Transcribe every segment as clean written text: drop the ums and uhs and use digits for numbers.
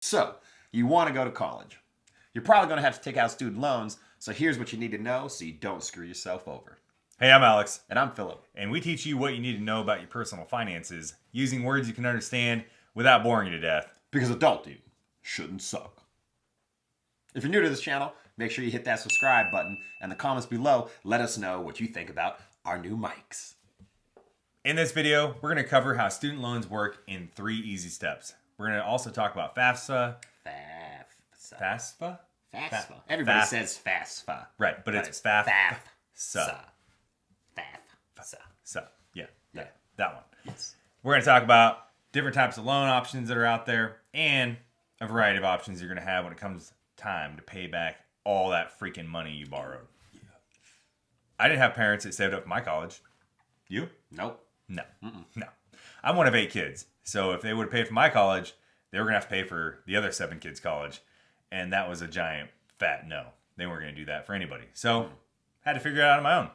So, you want to go to college. You're probably going to have to take out student loans, so here's what you need to know so you don't screw yourself over. Hey, I'm Alex. And I'm Philip. And we teach you what you need to know about your personal finances using words you can understand without boring you to death. Because adulting shouldn't suck. If you're new to this channel, make sure you hit that subscribe button, and the comments below let us know what you think about our new mics. In this video, we're going to cover how student loans work in 3 easy steps. We're going to also talk about FAFSA. FAFSA? FAFSA. Everybody says FAFSA. Right, but it's FAFSA. FAFSA. Yeah, that one. Yes. We're going to talk about different types of loan options that are out there and a variety of options you're going to have when it comes time to pay back all that freaking money you borrowed. Yeah. I didn't have parents that saved up for my college. You? Nope. No. No. I'm one of 8 kids. So if they would have paid for my college, they were going to have to pay for the other 7 kids' college. And that was a giant fat no. They weren't going to do that for anybody. So I had to figure it out on my own.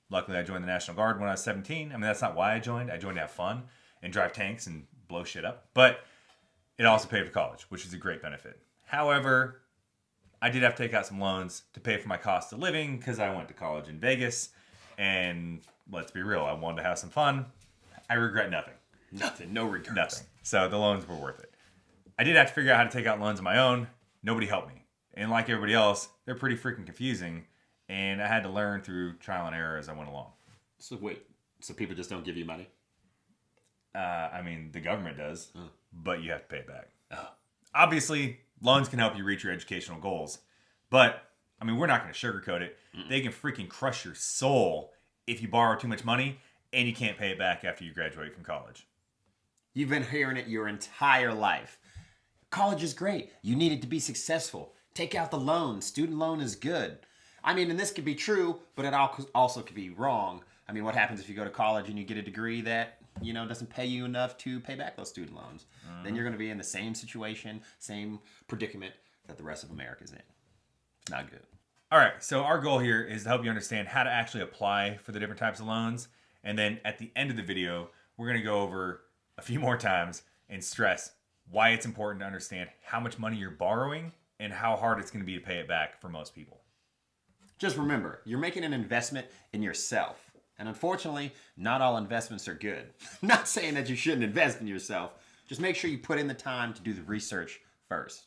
Luckily, I joined the National Guard when I was 17. I mean, that's not why I joined. I joined to have fun and drive tanks and blow shit up. But it also paid for college, which is a great benefit. However, I did have to take out some loans to pay for my cost of living because I went to college in Vegas. And let's be real, I wanted to have some fun. I regret nothing. Nothing. No regrets. Nothing. So the loans were worth it. I did have to figure out how to take out loans on my own. Nobody helped me. And like everybody else, they're pretty freaking confusing. And I had to learn through trial and error as I went along. So wait, so people just don't give you money? I mean, the government does, but you have to pay it back. Oh. Obviously, loans can help you reach your educational goals. But, I mean, we're not going to sugarcoat it. They can freaking crush your soul if you borrow too much money and you can't pay it back after you graduate from college. You've been hearing it your entire life. College is great. You need it to be successful. Take out the loan. Student loan is good. I mean, and this could be true, but it also could be wrong. I mean, what happens if you go to college and you get a degree that, doesn't pay you enough to pay back those student loans? Then you're going to be in the same situation, same predicament that the rest of America's in. It's not good. All right, so our goal here is to help you understand how to actually apply for the different types of loans. And then at the end of the video, we're going to go over a few more times and stress why it's important to understand how much money you're borrowing and how hard it's going to be to pay it back for most people. Just remember, you're making an investment in yourself. And unfortunately, not all investments are good. Not saying that you shouldn't invest in yourself. Just make sure you put in the time to do the research first.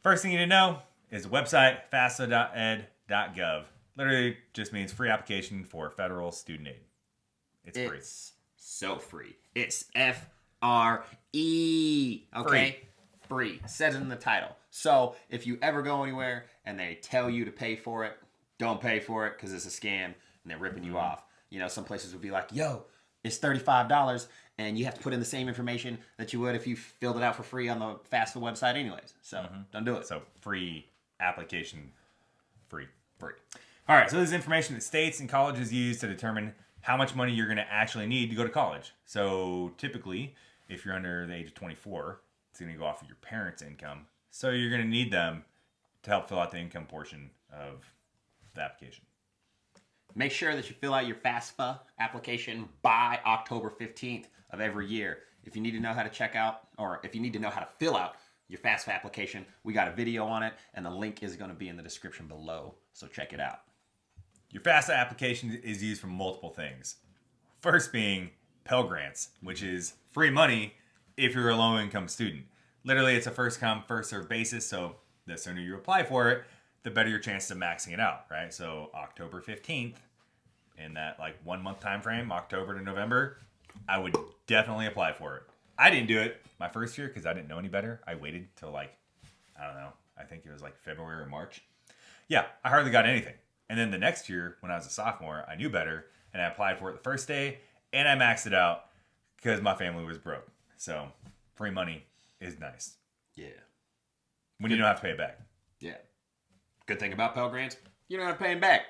First thing you need to know is the website, FAFSA.ed.gov. Literally just means free application for federal student aid. It's free. It's so free. It's F-R-E. Okay? Free. Says it in the title. So if you ever go anywhere and they tell you to pay for it, don't pay for it because it's a scam and they're ripping you off. Some places would be like, yo, it's $35 and you have to put in the same information that you would if you filled it out for free on the FAFSA website anyways. So don't do it. So free application, free. All right, so this is information that states and colleges use to determine how much money you're going to actually need to go to college. So typically, if you're under the age of 24, it's going to go off of your parents' income. So you're going to need them to help fill out the income portion of the application. Make sure that you fill out your FAFSA application by October 15th of every year. If you need to know how to check out, or if you need to know how to fill out your FAFSA application, we got a video on it, and the link is going to be in the description below, so check it out. Your FAFSA application is used for multiple things. First being Pell Grants, which is free money if you're a low-income student. Literally, it's a first-come, first-served basis, so the sooner you apply for it, the better your chances of maxing it out, right? So October 15th, in that 1 month time frame, October to November, I would definitely apply for it. I didn't do it my first year because I didn't know any better. I waited till I don't know, I think it was February or March. Yeah, I hardly got anything. And then the next year, when I was a sophomore, I knew better and I applied for it the first day and I maxed it out because my family was broke. So free money is nice. Yeah. When you don't have to pay it back. Yeah. Good thing about Pell Grants, you don't have to pay them back.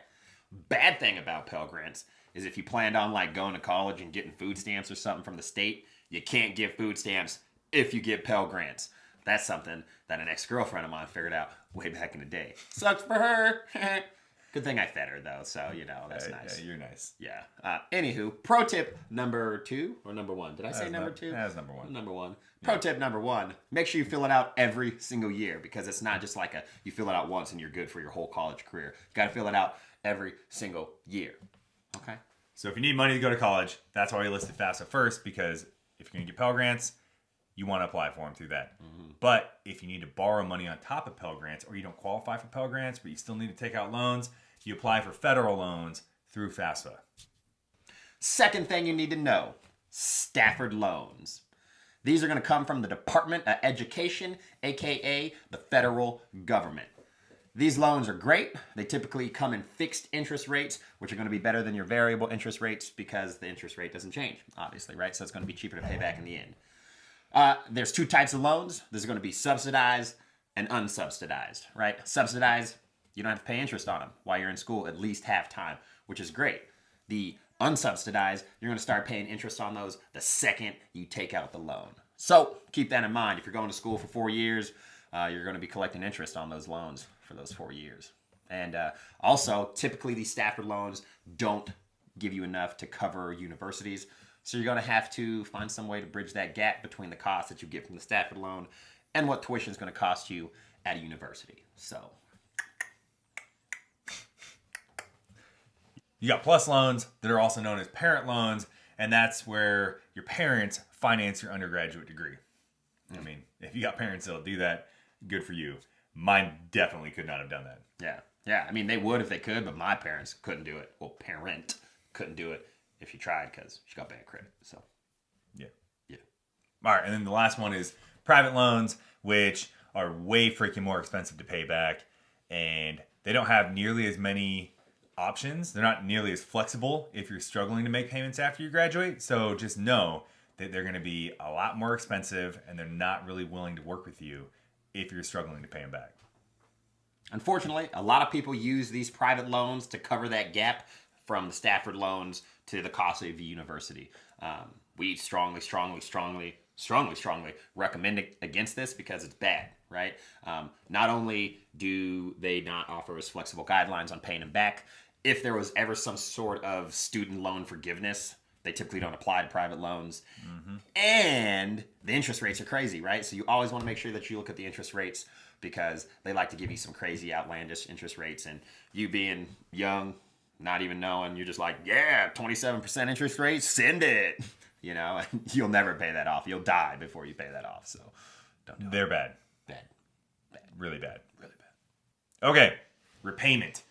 Bad thing about Pell Grants is if you planned on going to college and getting food stamps or something from the state, you can't get food stamps if you get Pell Grants. That's something that an ex-girlfriend of mine figured out way back in the day. Sucks for her. Good thing I fed her though, so that's nice. Yeah, you're nice. Yeah. Anywho, pro tip number 2 or number 1? Did I say number 2? That's number 1. Number 1. Pro tip number 1: make sure you fill it out every single year, because it's not just like you fill it out once and you're good for your whole college career. You got to fill it out every single year. Okay. So if you need money to go to college, that's why we listed FAFSA first, because if you're going to get Pell Grants, you want to apply for them through that. Mm-hmm. But if you need to borrow money on top of Pell Grants, or you don't qualify for Pell Grants, but you still need to take out loans, you apply for federal loans through FAFSA. Second thing you need to know, Stafford loans. These are going to come from the Department of Education, aka the federal government. These loans are great. They typically come in fixed interest rates, which are going to be better than your variable interest rates because the interest rate doesn't change, obviously, right? So it's going to be cheaper to pay back in the end. There's 2 types of loans. There's going to be subsidized and unsubsidized, right? Subsidized, you don't have to pay interest on them while you're in school at least half time, which is great. The unsubsidized, you're going to start paying interest on those the second you take out the loan. So keep that in mind. If you're going to school for 4 years, you're going to be collecting interest on those loans for those 4 years. And also, typically these Stafford loans don't give you enough to cover universities. So you're going to have to find some way to bridge that gap between the cost that you get from the Stafford loan and what tuition is going to cost you at a university. So you got PLUS loans that are also known as parent loans, and that's where your parents finance your undergraduate degree. I mean, if you got parents that'll do that, good for you. Mine definitely could not have done that. Yeah. I mean, they would if they could, but my parents couldn't do it. Well, parent couldn't do it if she tried because she got bad credit. So, yeah. Yeah. All right, and then the last one is private loans, which are way freaking more expensive to pay back, and they don't have nearly as many options. They're not nearly as flexible if you're struggling to make payments after you graduate. So just know that they're going to be a lot more expensive, and they're not really willing to work with you if you're struggling to pay them back. Unfortunately, a lot of people use these private loans to cover that gap from the Stafford loans to the cost of the university. We strongly recommend against this because it's bad, right? Not only do they not offer us flexible guidelines on paying them back, if there was ever some sort of student loan forgiveness, they typically don't apply to private loans. Mm-hmm. And the interest rates are crazy, right? So you always want to make sure that you look at the interest rates because they like to give you some crazy, outlandish interest rates. And you being young, not even knowing, you're just like, yeah, 27% interest rate, send it. And you'll never pay that off. You'll die before you pay that off. So don't do it. They're bad. Bad. Really bad. Really bad. Okay, repayment.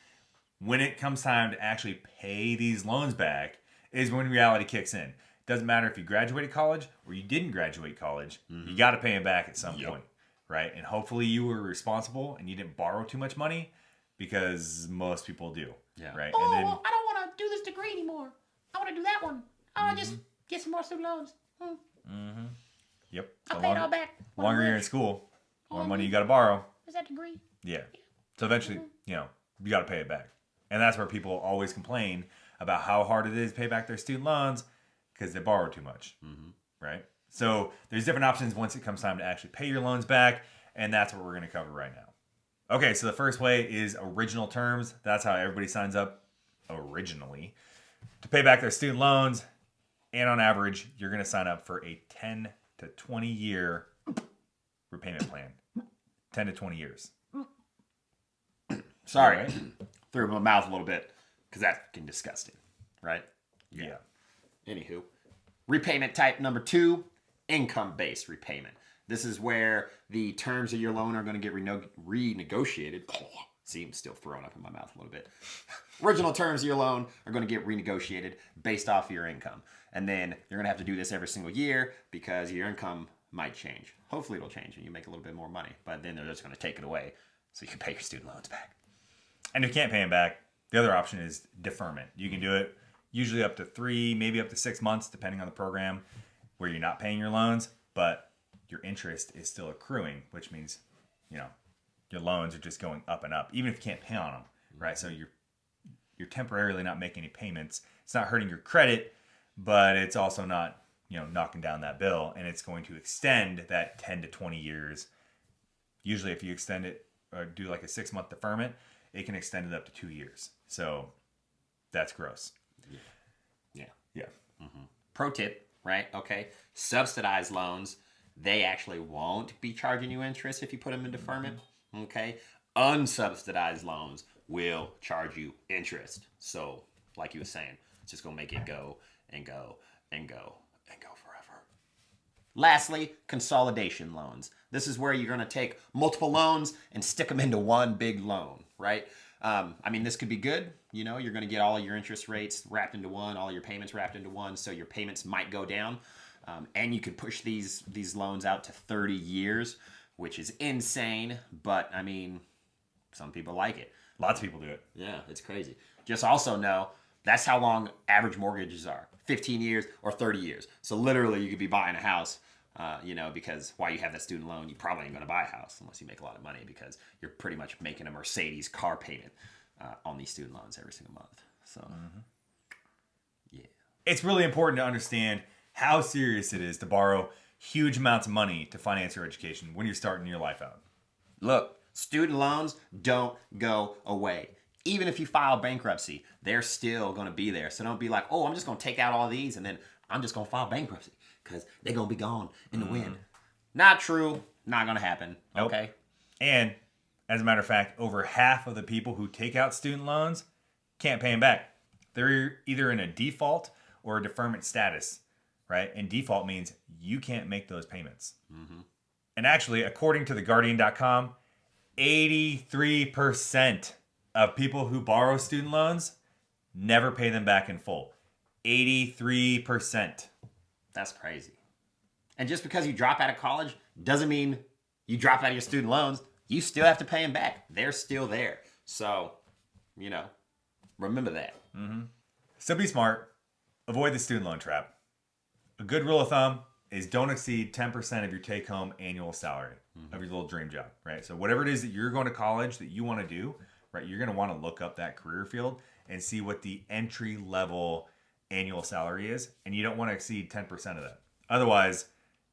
When it comes time to actually pay these loans back is when reality kicks in. Doesn't matter if you graduated college or you didn't graduate college, you got to pay them back at some point, right? And hopefully you were responsible and you didn't borrow too much money, because most people do, right? Oh, and then, well, I don't want to do this degree anymore. I want to do that one. I want to just get some more student loans. Yep. I'll pay it all back. The longer you're in school, the more money you got to borrow. Is that degree? Yeah. So eventually, you got to pay it back. And that's where people always complain about how hard it is to pay back their student loans because they borrow too much, right? So there's different options once it comes time to actually pay your loans back, and that's what we're going to cover right now. Okay, so the first way is original terms. That's how everybody signs up originally to pay back their student loans. And on average, you're going to sign up for a 10 to 20 year repayment plan. 10 to 20 years. Sorry, Right? threw my mouth a little bit because that's fucking disgusting, right? Yeah. Anywho, repayment type number 2, income-based repayment. This is where the terms of your loan are going to get renegotiated. See, I'm still throwing up in my mouth a little bit. Original terms of your loan are going to get renegotiated based off of your income. And then you're going to have to do this every single year because your income might change. Hopefully it'll change and you make a little bit more money. But then they're just going to take it away so you can pay your student loans back. And if you can't pay them back, the other option is deferment. You can do it usually up to 3, maybe up to 6 months, depending on the program, where you're not paying your loans, but your interest is still accruing, which means, your loans are just going up and up, even if you can't pay on them, right? So you're temporarily not making any payments. It's not hurting your credit, but it's also not, knocking down that bill, and it's going to extend that 10 to 20 years. Usually if you extend it or do like a 6-month deferment, it can extend it up to 2 years. So that's gross. Yeah. Yeah. Pro tip, right? Okay. Subsidized loans, they actually won't be charging you interest if you put them in deferment. Okay. Unsubsidized loans will charge you interest. So, like you were saying, it's just going to make it go and go and go and go forever. Lastly, consolidation loans. This is where you're going to take multiple loans and stick them into one big loan, right? I mean, this could be good. You know, you're going to get all your interest rates wrapped into one, all your payments wrapped into one, so your payments might go down. And you could push these loans out to 30 years, which is insane. But, I mean, some people like it. Lots of people do it. Yeah, it's crazy. Just also know that's how long average mortgages are. 15 years or 30 years. So literally you could be buying a house, because while you have that student loan, you probably ain't going to buy a house unless you make a lot of money because you're pretty much making a Mercedes car payment on these student loans every single month. So, yeah. It's really important to understand how serious it is to borrow huge amounts of money to finance your education when you're starting your life out. Look, student loans don't go away. Even if you file bankruptcy, they're still going to be there. So don't be like, oh, I'm just going to take out all these and then I'm just going to file bankruptcy because they're going to be gone in the wind. Not true. Not going to happen. Nope. Okay. And as a matter of fact, over half of the people who take out student loans can't pay them back. They're either in a default or a deferment status, right? And default means you can't make those payments. And actually, according to theguardian.com, 83% of people who borrow student loans never pay them back in full. 83%. That's crazy. And just because you drop out of college doesn't mean you drop out of your student loans. You still have to pay them back. They're still there. So, remember that. So be smart. Avoid the student loan trap. A good rule of thumb is don't exceed 10% of your take-home annual salary of your little dream job, right? So whatever it is that you're going to college that you want to do, right, you're going to want to look up that career field and see what the entry-level annual salary is, and you don't want to exceed 10% of that. Otherwise,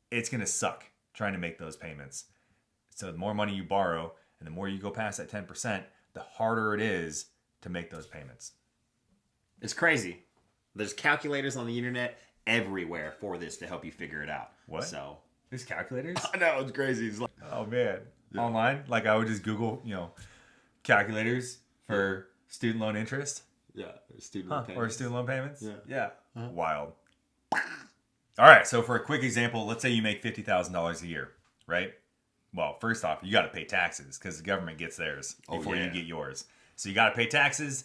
it's going to suck trying to make those payments. So the more money you borrow and the more you go past that 10%, the harder it is to make those payments. It's crazy. There's calculators on the internet everywhere for this to help you figure it out. What? So There's calculators? I know, it's crazy. It's like, Oh, man. Yeah. Online? Like I would just Google, calculators for student loan interest. student loan Or student loan payments. Yeah. Wild. All right. So for a quick example, let's say you make $50,000 a year, right? Well, first off, you got to pay taxes because the government gets theirs before you get yours. So you got to pay taxes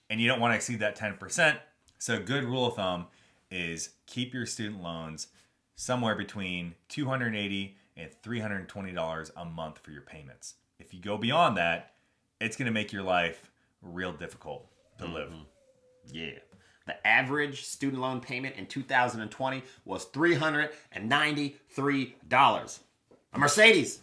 and you don't want to exceed that 10%. So a good rule of thumb is keep your student loans somewhere between $280 and $320 a month for your payments. If you go beyond that, it's going to make your life real difficult to live. Yeah. The average student loan payment in 2020 was $393. A Mercedes.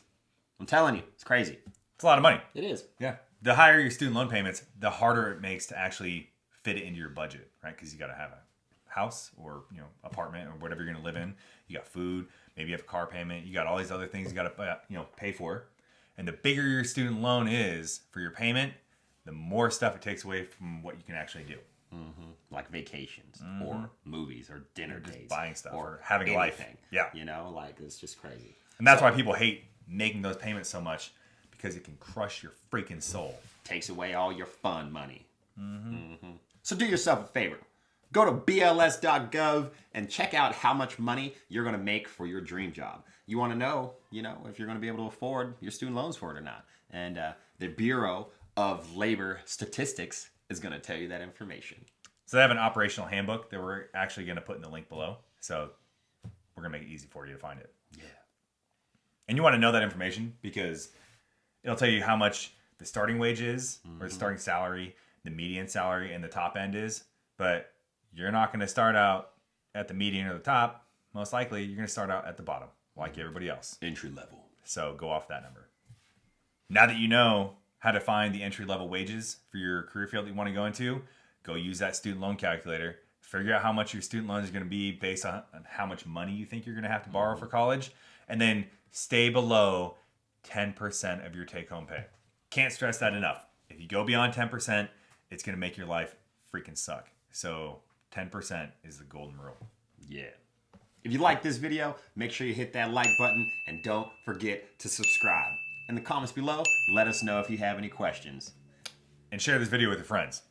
I'm telling you, it's crazy. It's a lot of money. It is. Yeah. The higher your student loan payments, the harder it makes to actually fit it into your budget, right? Because you got to have a house or apartment or whatever you're going to live in. You got food, maybe you have a car payment. You got all these other things you got to pay for. And the bigger your student loan is for your payment, the more stuff it takes away from what you can actually do. Like vacations or movies or dinner Just dates. buying stuff or having a life. Yeah. It's just crazy. And that's why people hate making those payments so much, because it can crush your freaking soul. Takes away all your fun money. So do yourself a favor. Go to BLS.gov and check out how much money you're going to make for your dream job. You want to know, if you're going to be able to afford your student loans for it or not. And the Bureau of Labor Statistics is going to tell you that information. So they have an operational handbook that we're actually going to put in the link below. So we're going to make it easy for you to find it. Yeah. And you want to know that information because it'll tell you how much the starting wage is, or the starting salary, the median salary, and the top end is. But you're not going to start out at the median or the top. Most likely, you're going to start out at the bottom, like everybody else. Entry level. So go off that number. Now that you know how to find the entry-level wages for your career field that you want to go into, go use that student loan calculator. Figure out how much your student loan is going to be based on how much money you think you're going to have to borrow for college. And then stay below 10% of your take-home pay. Can't stress that enough. If you go beyond 10%, it's going to make your life freaking suck. So 10% is the golden rule. Yeah. If you like this video, make sure you hit that like button and don't forget to subscribe. In the comments below, let us know if you have any questions. And share this video with your friends.